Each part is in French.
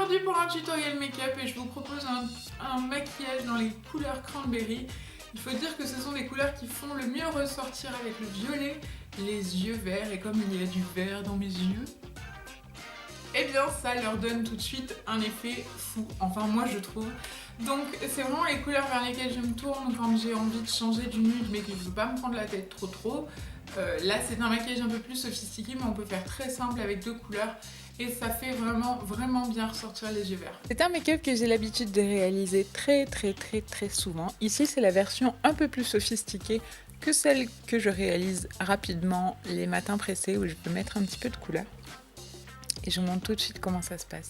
aujourd'hui pour un tutoriel make-up et je vous propose un maquillage dans les couleurs cranberry. Il faut dire que ce sont des couleurs qui font le mieux ressortir avec le violet les yeux verts, et comme il y a du vert dans mes yeux, eh bien ça leur donne tout de suite un effet fou, enfin moi je trouve. Donc c'est vraiment les couleurs vers lesquelles je me tourne quand j'ai envie de changer du nude mais que je ne veux pas me prendre la tête trop. Là c'est un maquillage un peu plus sophistiqué mais on peut faire très simple avec deux couleurs et ça fait vraiment bien ressortir les yeux verts. C'est un make-up que j'ai l'habitude de réaliser très souvent. Ici c'est la version un peu plus sophistiquée que celle que je réalise rapidement les matins pressés où je peux mettre un petit peu de couleur. Et je vous montre tout de suite comment ça se passe.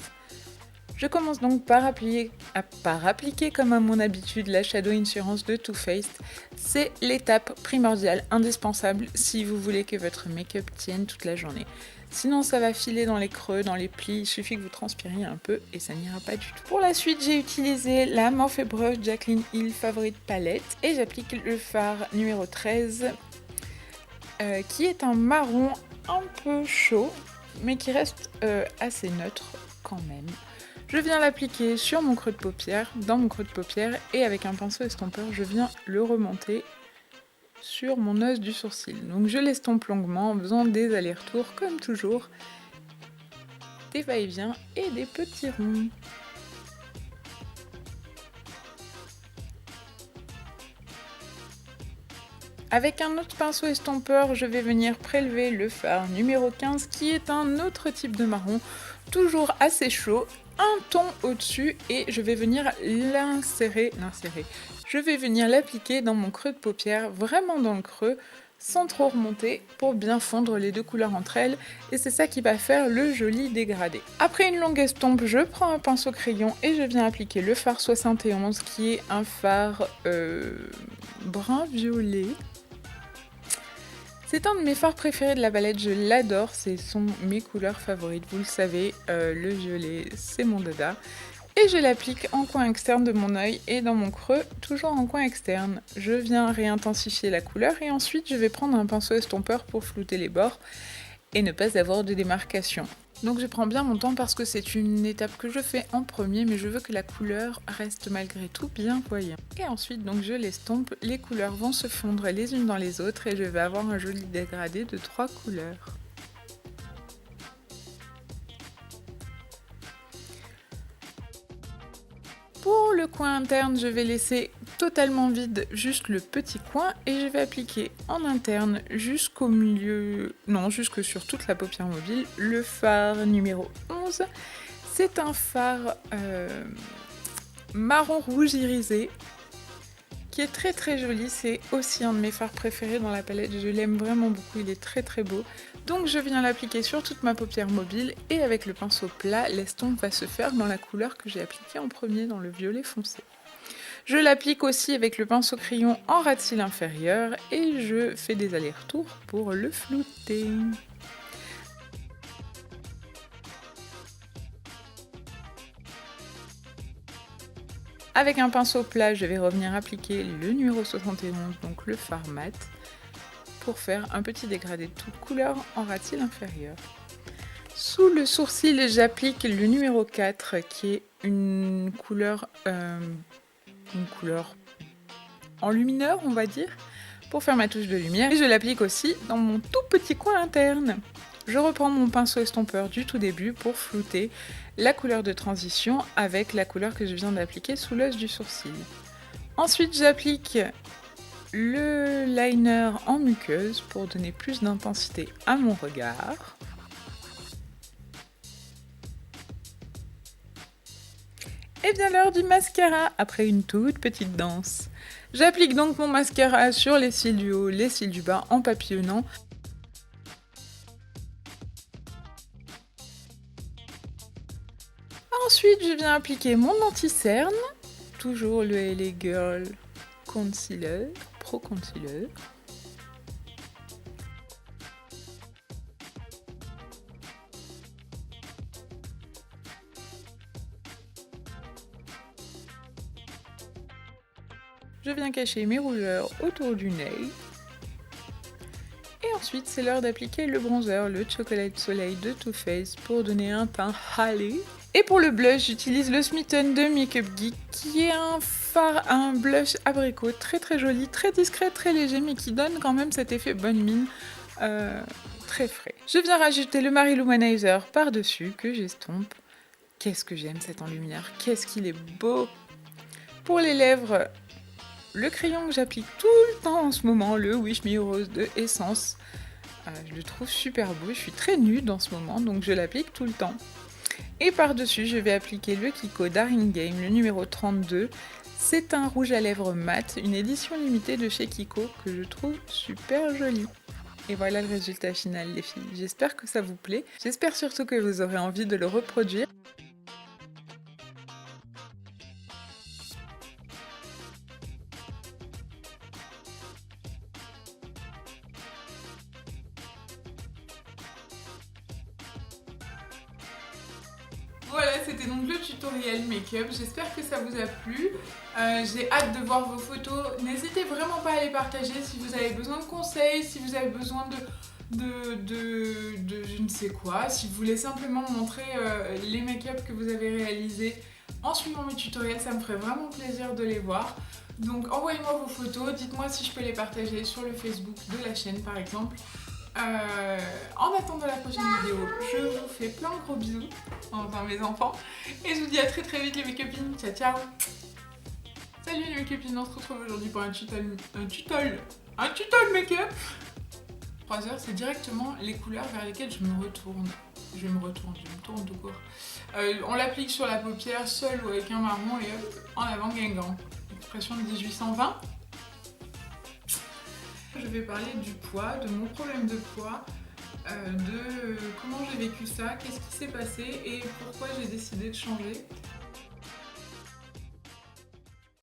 Je commence donc par appliquer comme à mon habitude la Shadow Insurance de Too Faced. C'est l'étape primordiale, indispensable si vous voulez que votre make-up tienne toute la journée. Sinon ça va filer dans les creux, dans les plis, il suffit que vous transpiriez un peu et ça n'ira pas du tout. Pour la suite j'ai utilisé la Morphe Brush Jaclyn Hill Favorite Palette et j'applique le fard numéro 13 qui est un marron un peu chaud mais qui reste assez neutre quand même. Je viens l'appliquer sur mon creux de paupière, dans mon creux de paupière, et avec un pinceau estompeur, je viens le remonter sur mon os du sourcil. Donc je l'estompe longuement en faisant des allers-retours, comme toujours, des va-et-vient et des petits ronds. Avec un autre pinceau estompeur, je vais venir prélever le fard numéro 15 qui est un autre type de marron, toujours assez chaud, un ton au-dessus et je vais venir je vais venir l'appliquer dans mon creux de paupière, vraiment dans le creux, sans trop remonter pour bien fondre les deux couleurs entre elles et c'est ça qui va faire le joli dégradé. Après une longue estompe, je prends un pinceau crayon et je viens appliquer le fard 71 qui est un fard brun violet. C'est un de mes fards préférés de la palette, je l'adore, ce sont mes couleurs favorites, vous le savez, le violet c'est mon dada. Et je l'applique en coin externe de mon œil et dans mon creux, toujours en coin externe. Je viens réintensifier la couleur et ensuite je vais prendre un pinceau estompeur pour flouter les bords et ne pas avoir de démarcation. Donc je prends bien mon temps parce que c'est une étape que je fais en premier, mais je veux que la couleur reste malgré tout bien voyante. Et ensuite donc je l'estompe, les couleurs vont se fondre les unes dans les autres et je vais avoir un joli dégradé de 3 couleurs. Pour le coin interne, je vais laisser totalement vide juste le petit coin et je vais appliquer en interne jusqu'au milieu, non jusque sur toute la paupière mobile, le fard numéro 11. C'est un fard marron rouge irisé qui est très joli, c'est aussi un de mes fards préférés dans la palette, je l'aime vraiment beaucoup, il est très beau. Donc je viens l'appliquer sur toute ma paupière mobile et avec le pinceau plat, l'estompe va se faire dans la couleur que j'ai appliquée en premier, dans le violet foncé. Je l'applique aussi avec le pinceau crayon en ras de cils inférieur et je fais des allers-retours pour le flouter. Avec un pinceau plat, je vais revenir appliquer le numéro 71, donc le fard mat, pour faire un petit dégradé de toute couleur en ras de cils inférieur. Sous le sourcil, j'applique le numéro 4, qui est une couleur enlumineur, on va dire, pour faire ma touche de lumière. Et je l'applique aussi dans mon tout petit coin interne. Je reprends mon pinceau estompeur du tout début pour flouter la couleur de transition avec la couleur que je viens d'appliquer sous l'os du sourcil. Ensuite, j'applique le liner en muqueuse pour donner plus d'intensité à mon regard. Et bien l'heure du mascara, après une toute petite danse. J'applique donc mon mascara sur les cils du haut, les cils du bas en papillonnant. Ensuite, je viens appliquer mon anti-cerne, toujours le LA Girl Concealer, Pro Concealer. Je viens cacher mes rougeurs autour du nez. Et ensuite, c'est l'heure d'appliquer le bronzer, le Chocolate Soleil de Too Faced pour donner un teint hâlé Et pour le blush, j'utilise le Smitten de Makeup Geek qui est un blush abricot très très joli, très discret, très léger mais qui donne quand même cet effet bonne mine très frais. Je viens rajouter le Mary Lou Manizer par-dessus que j'estompe. Qu'est-ce que j'aime cet enlumineur, qu'est-ce qu'il est beau. Pour les lèvres, le crayon que j'applique tout le temps en ce moment, le Wish Me Rose de Essence. Je le trouve super beau, je suis très nude en ce moment donc je l'applique tout le temps. Et par-dessus, je vais appliquer le Kiko Daring Game, le numéro 32. C'est un rouge à lèvres mat, une édition limitée de chez Kiko que je trouve super joli. Et voilà le résultat final les filles. J'espère que ça vous plaît. J'espère surtout que vous aurez envie de le reproduire. Voilà, c'était donc le tutoriel make-up, j'espère que ça vous a plu. J'ai hâte de voir vos photos. N'hésitez vraiment pas à les partager si vous avez besoin de conseils, si vous avez besoin de je ne sais quoi, si vous voulez simplement montrer les make-up que vous avez réalisés en suivant mes tutoriels, ça me ferait vraiment plaisir de les voir. Donc envoyez-moi vos photos, dites-moi si je peux les partager sur le Facebook de la chaîne par exemple. En attendant la prochaine vidéo, je vous fais plein de gros bisous, enfin mes enfants, et je vous dis à très vite les mes copines, ciao ciao. Salut les mes copines, on se retrouve aujourd'hui pour un tutoriel make-up. 3 heures, c'est directement les couleurs vers lesquelles je me tourne tout court. On l'applique sur la paupière, seule ou avec un marron, et hop, en avant Guingamp. Expression de 1820. Je vais parler du poids, de mon problème de poids, de comment j'ai vécu ça, qu'est-ce qui s'est passé et pourquoi j'ai décidé de changer.